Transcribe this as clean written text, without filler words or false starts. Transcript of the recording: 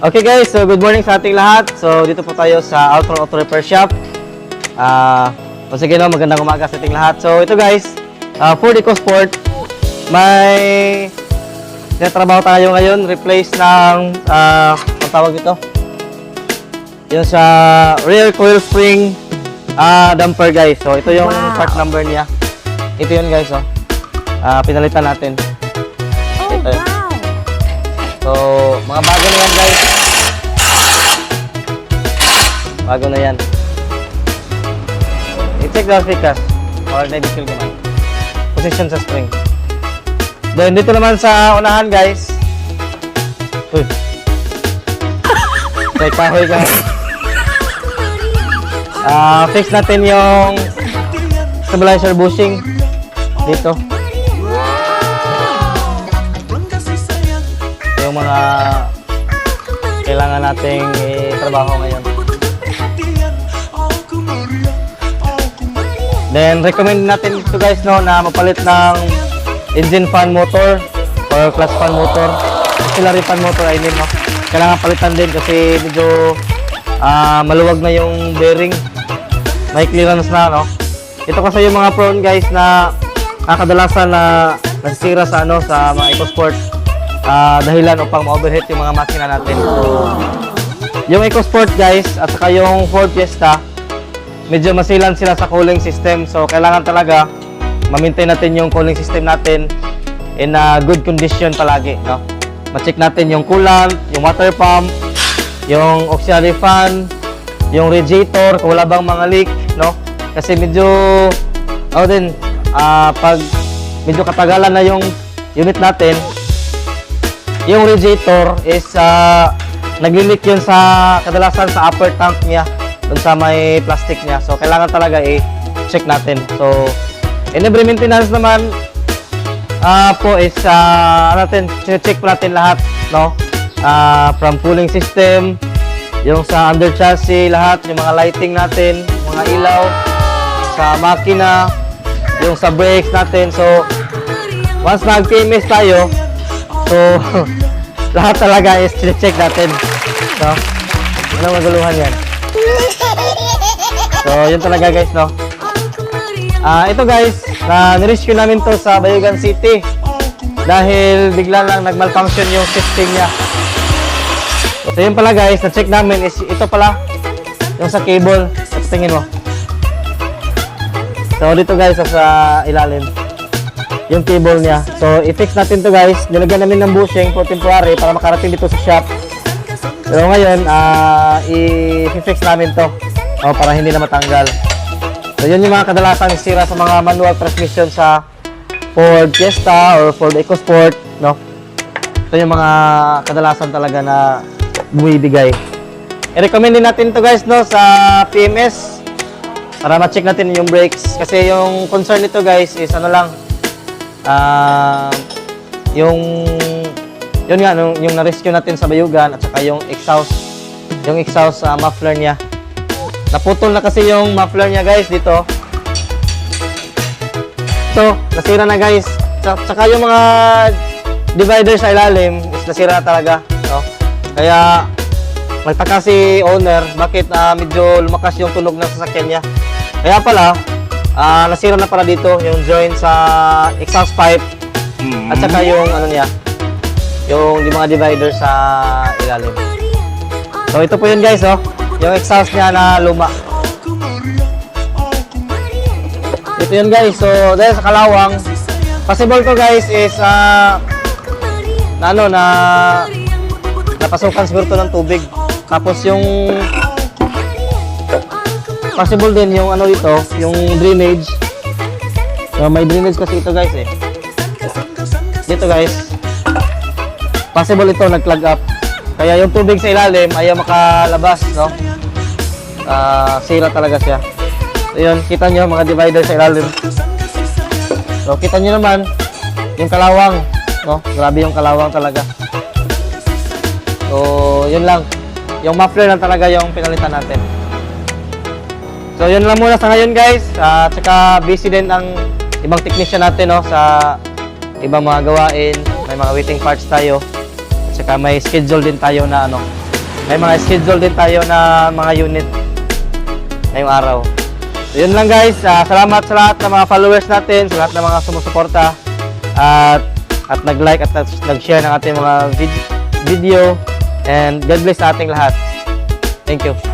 Okay guys, so good morning sa ating lahat. So dito po tayo sa Altron Auto Repair Shop. Once again, magandang umaga sa ating lahat. So ito guys, Ford EcoSport. May trabaho tayo ngayon, replace ng ang tawag ito? Yung sa rear coil spring damper guys. So ito yung part number niya. Ito yun guys, oh. Pinalitan natin. Ito yun. So, mga bago na yan guys. Bago na yan. I-check the focus or na-distill ko man. Position sa spring. Then, dito naman sa unahan guys. Uy. Check pahoy guys. Fix natin yung stabilizer bushing dito. Yung mga kailangan nating trabaho ngayon. Then recommend natin ito guys no na mapalit ng engine fan motor or clutch fan motor, auxiliary fan motor I mean no. Kailangan palitan din kasi medyo maluwag na yung bearing. May clearance na no. Ito kasi yung mga prone guys na kadalasan na nasisira sa sa mga EcoSport. Dahilan upang ma-overheat yung mga makina natin. So, yung EcoSport guys at saka yung Ford Fiesta, medyo masilan sila sa cooling system. So kailangan talaga ma-maintain natin yung cooling system natin in good condition palagi, no? Ma-check natin yung coolant, yung water pump, yung auxiliary fan, yung radiator, kung wala bang mga leak, no? Kasi medyo pag medyo katagalan na yung unit natin, yung radiator is nag-leak yun sa kadalasan sa upper tank niya dun sa may plastic niya. So kailangan talaga i-check natin. So in every maintenance naman po is check po natin lahat, no? From cooling system, yung sa under chassis, lahat, yung mga lighting natin, mga ilaw sa makina, yung sa brakes natin. So once nag-PMS tayo, so lahat talaga is check natin. So, walang maguluhan yan. So, yun talaga guys, no? Ito guys, nirescue namin to sa Bayugan City dahil bigla lang nag-malfunction yung system niya. So, yun pala guys, na-check namin is ito pala yung sa cable. Tingin mo. So, dito guys, sa ilalim yung cable niya. So, i-fix natin to guys. Nilagyan namin ng bushing for temporary para makarating dito sa shop. Pero ngayon, i-fix namin to para hindi na matanggal. So, yun yung mga kadalasan sira sa mga manual transmission sa Ford Fiesta or Ford EcoSport, no? Ito yung mga kadalasan talaga na bumibigay. I-recommend din natin to guys, no, sa PMS para ma-check natin yung brakes. Kasi yung concern nito guys is yung na-rescue natin sa Bayugan at saka yung exhaust muffler niya. Naputol na kasi yung muffler niya guys dito. So, nasira na guys. Saka yung mga divider sa ilalim is nasira na talaga, no? Kaya nagtaka si owner bakit medyo lumakas yung tunog ng sasakyan niya. Kaya pala nasira na pala dito yung joint sa exhaust pipe at saka yung yung mga divider sa ilalim. So ito po yun guys, yung exhaust niya na luma. Ito yun guys. So dahil sa kalawang, possible to guys is napasukan siguro to ng tubig. Tapos yung possible din yung dito, yung drainage. So, may drainage kasi ito guys Dito guys. Possible ito nag-clog up. Kaya yung tubig sa ilalim ayaw makalabas, no? Sira talaga siya. So, yun, kita nyo mga divider sa ilalim. So, kita nyo naman yung kalawang, no? Grabe yung kalawang talaga. So, yun lang. Yung muffler lang talaga yung pinalitan natin. So yun lang muna sa ngayon guys. Tsaka busy din ang ibang technician natin sa ibang mga gawain. May mga waiting parts tayo. At saka may schedule din tayo na may mga schedule din tayo na mga unit ngayong araw. So, yun lang guys, salamat sa lahat ng mga followers natin, sa lahat ng mga sumusuporta at nag-like at nag-share ng ating mga video, and God bless sa ating lahat. Thank you.